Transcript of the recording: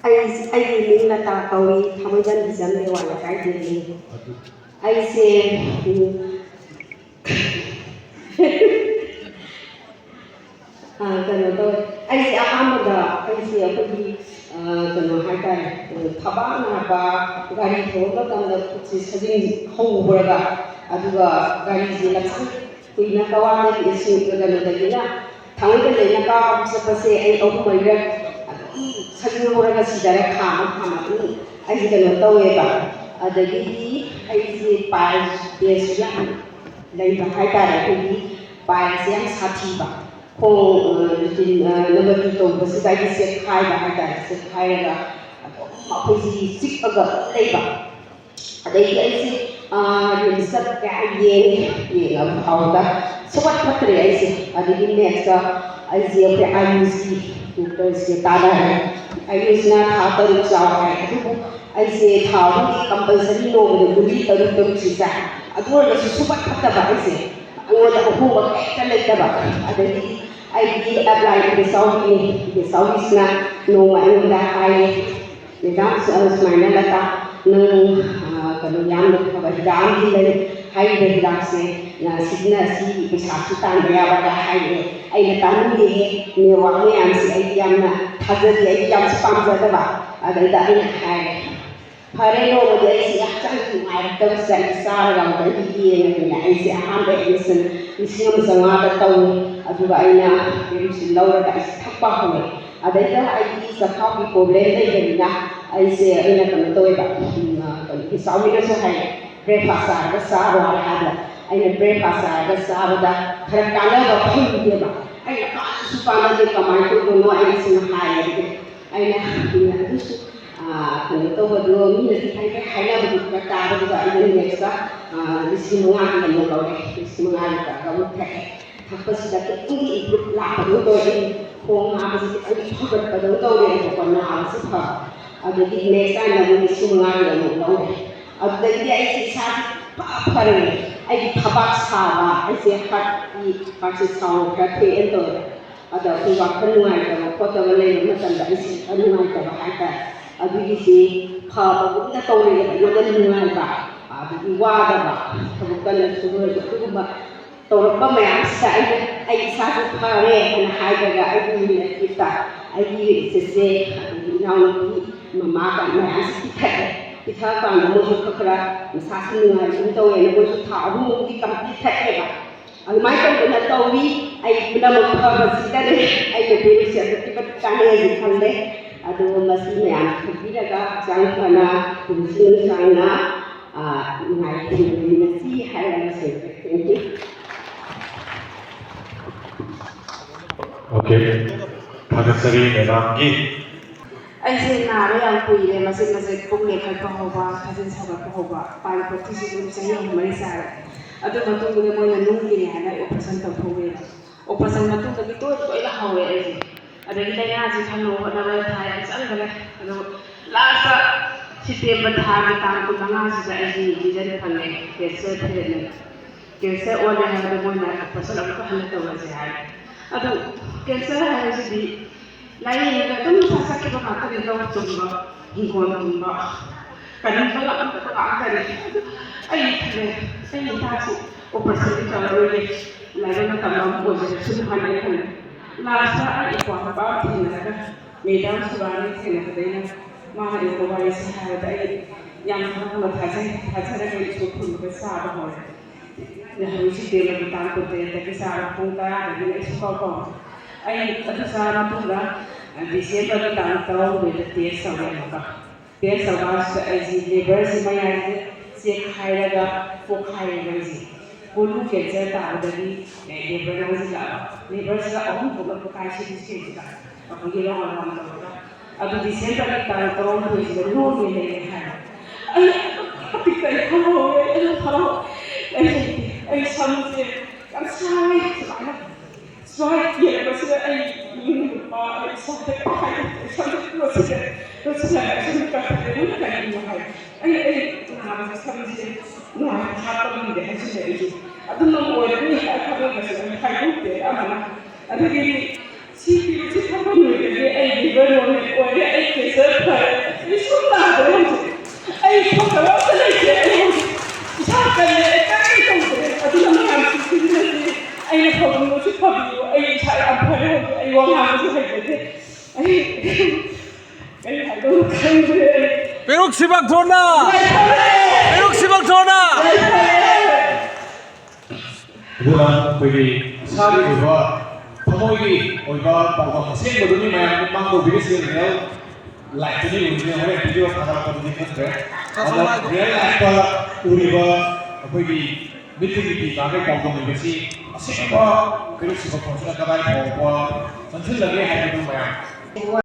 ꯍꯥꯏꯕꯤꯌꯨꯁꯦ ꯑꯩꯒꯤ ꯃꯤꯡ ꯂꯇꯥ ꯀꯧꯏ ꯊꯥꯡꯃꯩꯕꯟ ꯕꯤꯖꯟ ꯂꯩꯋꯥ ꯂꯩꯀꯥꯏꯗꯒꯤ ꯑꯩꯁꯦ ꯀꯩꯅꯣ ꯇꯧꯋꯦ ꯑꯩꯁꯦ ꯑꯍꯥꯟꯕꯗ ꯑꯩꯈꯣꯏꯒꯤ ꯀꯩꯅꯣ ꯍꯥꯏꯇꯥꯔꯦ ꯊꯕꯥꯛ ꯅꯥꯕ ꯒꯥꯔꯤ ꯊꯧꯕ ꯃꯇꯝꯗ ꯈꯨꯠꯁꯦ ꯁꯖꯤꯡ ꯍꯧꯕ꯭ꯔꯒ ꯑꯗꯨꯒ ꯒꯥꯔꯤꯁꯦ ꯂꯝꯁꯥꯡ ꯀꯨꯏꯅ ꯀꯋꯥꯗꯒꯤ ꯀꯩꯅꯣꯗꯒꯤꯅ ꯊꯥꯡꯃꯩꯕꯟꯗꯒꯤꯅ ꯀꯋꯥ ꯆꯠꯄꯁꯦ ꯑꯩ 3-4 ꯑꯗꯨꯝ ꯁꯖꯤꯡ ꯍꯧꯔꯒ ꯁꯤꯗꯔ ꯈꯥꯝꯃ ꯑꯗꯨꯝ ꯑꯩꯁꯦ ꯀꯩꯅꯣ ꯇꯧꯋꯦꯕ ꯑꯗꯒꯤꯗꯤ ꯑꯩꯁꯦ ꯄꯥꯏꯜꯁꯨ ꯌꯥꯝ ꯂꯩꯕ ꯍꯥꯏꯇꯥꯔꯦ ꯑꯩꯈꯣꯏꯒꯤ ꯄꯥꯏꯜꯁꯦ ꯌꯥꯝ ꯁꯥꯊꯤꯕ ꯅꯝꯕꯔ 2 ꯇꯧꯕꯁꯤꯗ ꯑꯩꯁꯦ ꯆꯦꯛꯈꯥꯏꯕ ꯍꯥꯏꯇꯥꯔꯦ ꯆꯦꯛꯈꯥꯏꯔꯒ ꯑꯗꯨꯝ ꯑꯩꯈꯣꯏꯁꯤ ꯆꯤꯛꯑꯒ ꯂꯩꯕ ꯑꯗꯩꯗꯤ ꯑꯩꯁꯦ ꯔꯤꯝꯁꯇ ꯀꯌꯥ ꯌꯦꯡꯉꯕ ꯐꯥꯎꯕꯗ ꯁꯨꯡꯐꯠ ꯐꯠꯇ꯭ꯔꯦ ꯑꯩꯁꯦ ꯑꯗꯒꯤ ꯅꯦꯛꯁꯇ ꯑꯩꯁꯦ ꯑꯩꯈꯣꯏ ꯑꯥꯏꯌꯨꯁꯀꯤ ꯗꯣꯛꯇꯔꯁꯦ ꯇꯥꯟꯅꯔꯦ ꯑꯥꯏꯌꯨꯁꯅ ꯊꯥ 3 ꯆꯥꯎ ꯍꯥꯏ ꯑꯗꯨꯕꯨ ꯑꯩꯁꯦ ꯊꯥ 1ꯒꯤ ꯀꯝꯄꯜꯁꯔꯤ ꯅꯣꯡꯃꯗ ꯒꯨꯂꯤ 3 ꯆꯥꯏ ꯑꯗꯨ ꯑꯣꯏꯔꯒꯁꯨ ꯁꯨꯡꯐꯠ ꯐꯠꯇꯕ ꯑꯩꯁꯦ ꯑꯩꯉꯣꯟꯗ ꯑꯍꯣꯡꯕ ꯀꯩꯝꯇ ꯂꯩꯇꯕ ꯑꯗꯒꯤ ꯑꯩꯒꯤ ꯑꯦꯄ꯭ꯂꯥꯏ ꯒꯦꯁꯥꯎꯒꯤꯁꯤꯅ ꯅꯣꯡꯃ ꯑꯩꯉꯣꯟꯗ ꯍꯥꯏꯌꯦ ꯃꯦꯗꯥꯝ ꯁꯨꯃꯥꯏꯅ ꯂꯇꯥ ꯅꯪ ꯀꯩꯅꯣ ꯌꯥꯝꯅ ꯐꯕ ꯍꯤꯗꯥꯛ ꯑꯃꯗꯤ ꯂꯩ ꯍꯥꯏꯔꯤꯕ ꯍꯤꯗꯥꯛꯁꯦ ꯁꯤꯖꯤꯟꯅꯁꯤ ꯄꯩꯁꯥꯁꯨ ꯇꯥꯟꯕ ꯌꯥꯕꯒ ꯍꯥꯏꯔꯛꯑꯦ ꯑꯩꯅ ꯇꯥꯅꯤꯡꯗꯦꯍꯦ ꯅꯦꯠꯋꯥꯛ ꯃꯌꯥꯝꯁꯦ ꯑꯩꯗꯤ ꯌꯥꯝꯅ ꯊꯥꯖꯗꯦ ꯑꯩꯗꯤ ꯌꯥꯝꯁꯨ ꯄꯥꯝꯖꯗꯕ ꯑꯗꯩꯗ ꯑꯩꯅ ꯍꯥꯏꯔꯦ ꯐꯔꯦ ꯅꯣꯡꯃꯗꯤ ꯑꯩꯁꯦ ꯍꯛꯆꯥꯡ ꯅꯨꯡꯉꯥꯏꯔꯛꯇꯕꯁꯤꯗ ꯑꯩ ꯆꯥꯔꯒ ꯑꯃꯨꯛꯇ ꯌꯦꯡꯉꯒꯅꯦ ꯑꯩꯁꯦ ꯑꯍꯥꯟꯕ ꯑꯦꯗꯃꯤꯁꯟ 1,500ꯗ ꯇꯧꯋꯤ ꯑꯗꯨꯒ ꯑꯩꯅ ꯑꯦꯗꯃꯤꯁꯟ ꯂꯧꯔꯒ ꯑꯩꯁꯦ ꯊꯛꯄ ꯍꯧꯔꯦ ꯑꯗꯩꯗ ꯑꯩꯒꯤ ꯆꯈꯥꯎꯒꯤ ꯄ꯭ꯔꯣꯕ꯭ꯂꯦꯝ ꯂꯩꯕꯅꯤꯅ ꯑꯩꯁꯦ ꯑꯩꯅ ꯀꯩꯅꯣ ꯇꯧꯋꯦꯕ ꯆꯥꯎꯃꯤꯅꯁꯨ ꯍꯥꯏꯌꯦ ꯕ꯭ꯔꯦꯛꯐꯥꯁ ꯆꯥꯔꯒ ꯆꯥꯔꯣ ꯍꯥꯏꯕꯗ ꯑꯩꯅ ꯕ꯭ꯔꯦꯛꯐꯥꯁ ꯆꯥꯔꯒ ꯆꯥꯕꯗ ꯈꯔ ꯀꯥꯟꯅꯕ ꯐꯪꯗꯦꯕ ꯑꯩꯅ ꯀꯥꯟꯅꯁꯨ ꯀꯥꯟꯅꯗꯦ ꯀꯃꯥꯏꯅ ꯇꯧꯗꯣꯏꯅꯣ ꯑꯩꯅ ꯁꯨꯝ ꯍꯥꯏꯌꯦ ꯑꯩꯅ ꯑꯗꯨꯁꯨ ꯀꯩꯅꯣ ꯇꯧꯕꯗꯣ ꯃꯤꯅꯗꯤ ꯍꯥꯏꯅꯕꯗꯨ ꯈꯔ ꯇꯥꯕꯗꯨꯗ ꯑꯩꯅ ꯅꯦꯛꯁꯇ 5,000ꯒꯤ ꯑꯃꯨꯛ ꯂꯧꯔꯦ 5,000ꯒꯤ ꯑꯃꯨꯛ ꯊꯛꯑꯦ ꯊꯛꯄꯁꯤꯗ ꯈꯤꯇꯪꯗꯤ ꯏꯝꯄ꯭ꯔꯨꯞ ꯂꯥꯛꯄꯗꯧ ꯇꯧꯔꯦ ꯈꯣꯡ ꯅꯥꯕꯁꯤ ꯈꯤꯇꯪ ꯐꯒꯠꯄꯗꯧ ꯇꯧꯔꯦꯕꯀꯣ ꯅꯥꯕꯁꯤ ꯐꯕ ꯑꯗꯒꯤ ꯅꯦꯛꯁ ꯇꯥꯏꯝꯗ ꯑꯃꯨꯛ 5,000ꯒꯤ ꯑꯃꯨꯛ ꯂꯧꯔꯦ ꯑꯗꯨꯗꯒꯤꯗꯤ ꯑꯩꯁꯦ ꯏꯁꯥꯁꯦ ꯐꯔꯦ ꯑꯩꯒꯤ ꯊꯕꯥꯛ ꯁꯥꯕ ꯑꯩꯁꯦ ꯍꯥꯔꯠꯁꯦ ꯁꯥꯎꯟ ꯈꯔ ꯊꯣꯛꯑꯦꯅ ꯇꯧꯋꯦ ꯑꯗ ꯑꯩꯈꯣꯏ ꯋꯥꯈꯜ ꯅꯨꯡꯉꯥꯏꯇꯕ ꯈꯣꯠꯇꯕ ꯂꯩꯕ ꯃꯇꯝꯗ ꯑꯩꯁꯦ ꯈꯔ ꯅꯨꯡꯉꯥꯏꯇꯕ ꯍꯥꯏꯇꯥꯔꯦ ꯑꯗꯨꯒꯤꯁꯤ ꯐꯕꯒꯨꯝꯅ ꯇꯧꯔꯦꯕ ꯑꯩꯉꯣꯟꯗ ꯅꯨꯡꯉꯥꯏꯕ ꯑꯗꯒꯤ ꯋꯥꯗꯕ ꯊꯕꯛ ꯀꯟꯅ ꯁꯨꯔꯁꯨ ꯑꯗꯨꯒꯨꯝꯕ ꯇꯧꯔꯛꯄ ꯃꯌꯥꯝꯁꯤꯗ ꯑꯩ ꯏꯁꯥꯁꯦ ꯐꯔꯦ ꯍꯥꯏꯅ ꯍꯥꯏꯔꯒ ꯑꯩꯒꯤ ꯔꯤꯂꯦꯇꯤꯚꯇ ꯑꯩꯒꯤ ꯆꯦꯆꯦ ꯑꯗꯒꯤ ꯏꯅꯥꯎꯅꯨꯄꯤ ꯃꯃꯥꯒ ꯃꯌꯥꯝꯁꯦ ꯄꯤꯊꯛꯑꯀꯥꯟꯗ ꯃꯣꯏꯁꯨ ꯈꯔ ꯃꯁꯥꯁꯨ ꯅꯨꯡꯉꯥꯏꯒꯨꯝ ꯇꯧꯋꯦꯅ ꯃꯣꯏꯁꯨ ꯊꯥ 3ꯃꯨꯛꯇꯤ ꯀꯝꯄ꯭ꯂꯤꯠ ꯊꯛꯑꯦꯕ ꯑꯗꯨꯃꯥꯏꯅ ꯇꯧꯗꯅ ꯇꯧꯋꯤ ꯑꯩ ꯄꯨꯝꯅꯃꯛ ꯐꯕꯁꯤꯗꯅꯦ ꯑꯩꯅ ꯄꯤꯔꯤꯁꯦ ꯑꯗꯨꯛꯀꯤ ꯃꯇꯤꯛ ꯀꯥꯟꯅꯩ ꯈꯜꯂꯦ ꯑꯗꯨꯒ ꯃꯁꯤ ꯃꯌꯥꯝ ꯊꯛꯄꯤꯔꯒ ꯍꯛꯆꯥꯡ ꯐꯅ ꯄꯨꯟꯁꯤ ꯅꯨꯡꯁꯥꯡꯅ ꯅꯨꯡꯉꯥꯏꯅ ꯍꯤꯡꯃꯤꯟꯅꯁꯤ ꯍꯥꯏꯔꯒ ꯊꯦꯡꯛ ꯌꯨ ꯑꯣꯀꯦ ꯊꯥꯒꯠꯆꯔꯤ ꯃꯦꯗꯥꯝꯒꯤ ꯑꯩꯁꯦ ꯅꯥꯕ ꯌꯥꯝ ꯀꯨꯏꯔꯦ ꯃꯆꯦꯠ ꯄꯨꯛ ꯂꯦꯛꯈꯠꯄ ꯍꯧꯕ ꯈꯥꯖꯤꯟ ꯁꯥꯒꯠꯄ ꯍꯧꯕ ꯄꯥꯏꯜꯄꯣꯠꯀꯤꯁꯨ ꯑꯗꯨꯝ ꯆꯍꯤ 3 ꯆꯥꯔꯦ ꯑꯗꯨ ꯃꯇꯨꯡꯗ ꯃꯣꯏꯅ ꯅꯨꯡꯒꯤꯅꯤ ꯍꯥꯏꯅ ꯑꯣꯄꯔꯦꯁꯟ ꯇꯧꯊꯣꯛꯑꯦꯕ ꯑꯣꯄꯔꯦꯁꯟ ꯃꯇꯨꯡꯗꯒꯤ ꯇꯣꯏꯅ ꯍꯧꯋꯦ ꯑꯩꯁꯦ ꯑꯗꯒꯤ ꯂꯥꯏꯅꯥꯁꯤ ꯈꯪꯅꯕ ꯍꯣꯠꯅꯕꯗ ꯊꯥ ꯌꯥꯝ ꯆꯪꯈ꯭ꯔꯦ ꯑꯗꯣ ꯂꯥꯁꯇ ꯁꯦꯞꯇꯦꯝꯕꯔ ꯊꯥꯒꯤ ꯇꯥꯡ 15ꯁꯤꯗ ꯑꯩꯒꯤ ꯔꯤꯖꯜ ꯐꯪꯉꯦ ꯀꯦꯟꯁꯔ ꯊꯤꯔꯛꯑꯦ ꯀꯦꯟꯁꯔ ꯑꯣꯜꯂꯦ ꯍꯥꯏꯕꯗ ꯃꯣꯏꯅ ꯑꯣꯄꯔꯦꯁꯟ ꯑꯃꯨꯛꯀ ꯍꯟꯅ ꯇꯧꯔꯁꯦ ꯍꯥꯏ ꯑꯗꯨ ꯀꯦꯟꯁꯔ ꯍꯥꯏꯕꯁꯤꯗꯤ ꯂꯥꯏꯌꯦꯡꯉꯒ ꯑꯗꯨꯝ ꯆꯠꯈꯤꯕ ꯉꯥꯛꯇꯅꯤ ꯂꯧ ꯆꯨꯝꯕ ꯍꯤꯡꯒꯣꯜꯒꯨꯝꯕ ꯀꯔꯤꯝꯇ ꯉꯝꯗꯕ ꯉꯥꯛꯇꯅꯤ ꯑꯩ ꯈꯜꯂꯦ ꯑꯩ ꯏꯁꯥꯁꯤ ꯑꯣꯄꯔꯦꯁꯟꯗꯤ ꯇꯧꯔꯔꯣꯏꯒꯦ ꯂꯥꯏꯕ ꯃꯇꯝ ꯑꯃ ꯑꯣꯏꯖꯔꯁꯨ ꯍꯥꯏꯅ ꯈꯜꯂꯦ ꯂꯥꯁꯇ ꯑꯩ ꯏꯄ꯭ꯋꯥ ꯅꯨꯄꯥ ꯊꯦꯡꯅꯔꯒ ꯃꯦꯗꯥꯝ ꯁꯨꯕꯥꯅꯤ ꯊꯦꯡꯅꯕꯗꯩꯅ ꯃꯥꯅ ꯑꯩꯕꯨ ꯋꯥꯔꯤꯁꯤ ꯍꯥꯏꯕꯗ ꯑꯩ ꯌꯥꯝ ꯍꯔꯥꯎꯅ ꯊꯥꯖꯔꯒ ꯏꯁꯣꯔ ꯈꯨꯔꯨꯝꯃꯒ ꯆꯥꯕ ꯍꯧꯔꯦ ꯍꯧꯖꯤꯛ ꯁꯦꯞꯇꯦꯝꯕꯔꯒꯤ ꯇꯥꯡ 23ꯗꯒꯤ ꯆꯥꯔ ꯄꯨꯡ 10ꯗꯒꯤꯅ ꯑꯩ ꯁꯨꯡꯀꯥꯎ ꯀꯥꯎꯗꯦ ꯑꯩ ꯑꯗꯨ ꯆꯥꯔ ꯃꯇꯨꯡꯗ ꯗꯤꯁꯦꯝꯕꯔꯒꯤ ꯇꯥꯡ 19ꯗ ꯇꯦꯁ ꯇꯧꯔꯦ ꯑꯃꯨꯛꯀ ꯇꯦꯁ ꯇꯧꯀꯥꯟꯁꯤꯗ ꯑꯩꯁꯤ ꯂꯤꯚꯔꯁꯤ ꯃꯌꯥꯏꯁꯦ ꯆꯦꯛꯈꯥꯏꯔꯒ ꯄꯣꯛꯈꯥꯏꯔꯒ ꯑꯩꯁꯦ ꯀꯣꯂꯨ ꯀꯦꯟꯁꯔ ꯇꯥꯕꯗꯒꯤ ꯂꯤꯚꯔ ꯅꯪꯁꯤꯜꯂꯛꯑꯕ ꯂꯤꯚꯔꯁꯤꯗ 3 ꯊꯣꯛꯂꯛꯄ ꯀꯥꯏꯁꯤꯗꯤ ꯁꯤꯁꯤꯗ ꯑꯩꯈꯣꯏꯒꯤ ꯔꯥꯎꯟ ꯇꯧꯔꯒ ꯑꯗꯨ ꯗꯤꯁꯦꯝꯕꯔꯒꯤ ꯇꯥꯡ 19ꯁꯤꯗ ꯅꯣꯔꯃꯦꯜ ꯂꯩꯔꯦ ꯍꯥꯏꯕ ꯑꯩ ꯍꯔꯥꯎꯋꯦ ꯑꯩ ꯁꯝꯁꯦ ꯌꯥꯝ ꯁꯥꯡꯉꯦ ꯁꯨꯃꯥꯏꯅ ꯌꯦꯡꯕꯁꯤꯗ ꯑꯩ ꯅꯨꯄꯥ ꯑꯩ ꯏꯁꯥꯗ ꯂꯣꯠꯁꯤꯜꯂꯒ ꯁꯨꯝ ꯀꯥꯈꯠꯂꯦ ꯃꯣꯏꯅ ꯀꯔꯤꯅꯣ ꯍꯥꯏ ꯑꯩ ꯅꯥꯕꯁꯦ ꯁꯝꯁꯦ ꯅꯨꯡꯉꯥꯏꯅ ꯍꯥꯠꯄ ꯉꯝꯗꯦ ꯍꯥꯏꯁꯤꯅ ꯑꯩꯁꯦ ꯑꯗꯨꯅ ꯑꯣꯏꯔꯅꯤ ꯈꯜꯂꯒꯁꯨ ꯑꯩ ꯍꯥꯏꯗꯣꯛꯇꯦ ꯑꯃꯅ ꯑꯗꯨꯗꯒꯤꯗꯤ ꯁꯤ ꯊꯕꯛ ꯂꯣꯏꯔꯗꯤ ꯑꯩ ꯂꯤꯚꯔ ꯅꯣꯔꯃꯦꯜ ꯑꯣꯏꯔꯦ ꯑꯩ ꯊꯣꯛꯇꯕ ꯑꯝꯇ ꯂꯩꯇꯦ ꯑꯩ ꯏꯁꯥ ꯀꯜꯂꯦ ꯑꯩ ꯀꯔꯤꯝ ꯇꯧꯗ꯭ꯔꯦ ꯑꯗꯨꯅ ꯃꯌꯥꯝꯁꯨ ꯁꯤꯖꯤꯟꯅꯁꯤ ꯑꯩꯅ ꯐꯕꯁꯨ ꯐꯕꯤꯌꯨ ꯑꯩ ꯏꯁꯥ ꯌꯥꯝ ꯐꯔꯦ ꯍꯧꯖꯤꯛ ꯑꯩ ꯋꯥ ꯉꯥꯡꯕꯁꯨ ꯍꯩꯖꯗꯦ ꯑꯩ ꯀꯔꯤ ꯍꯥꯏꯗꯧꯅꯣ ꯈꯪꯗ꯭ꯔꯦ ꯑꯩ Peruk sibak thona! Peruk sibak thona! ꯑꯗꯨꯅ ꯑꯩꯈꯣꯏꯒꯤ ꯏꯁꯥꯒꯤ ꯑꯣꯏꯕ ꯊꯃꯣꯏꯒꯤ ꯑꯣꯏꯕ ꯄꯥꯎꯗꯝ ꯑꯁꯦꯡꯕꯗꯨꯅꯤ ꯃꯌꯥꯝꯒꯤ ꯃꯥꯡꯗꯧꯕꯤꯔꯤꯁꯤꯡꯅ ꯂꯥꯏꯐꯇꯗꯤ ꯎꯔꯤꯕ ꯍꯣꯔꯦꯟ ꯚꯤꯗꯤꯑꯣ ꯊꯥꯒꯠꯂꯛꯄꯗꯗꯤ ꯈꯪꯗ꯭ꯔꯦ ꯑꯗꯣ ꯔꯤꯌꯦꯜ ꯂꯥꯏꯐꯇ ꯎꯔꯤꯕ ꯑꯩꯈꯣꯏꯒꯤ ꯃꯤꯠꯇꯒꯤ ꯄꯤ ꯇꯥꯕꯒꯤ ꯄꯥꯎꯗꯝ ꯑꯣꯏꯕꯁꯤ ꯑꯁꯦꯡꯕ ꯀꯩꯔꯣꯛ ꯁꯤꯕ ꯐꯣꯟꯁꯤꯅ ꯀꯗꯥꯏ ꯐꯥꯎꯕ ꯆꯪꯁꯤꯜꯂꯒꯦ ꯍꯥꯏꯕꯗꯨ ꯃꯌꯥꯝ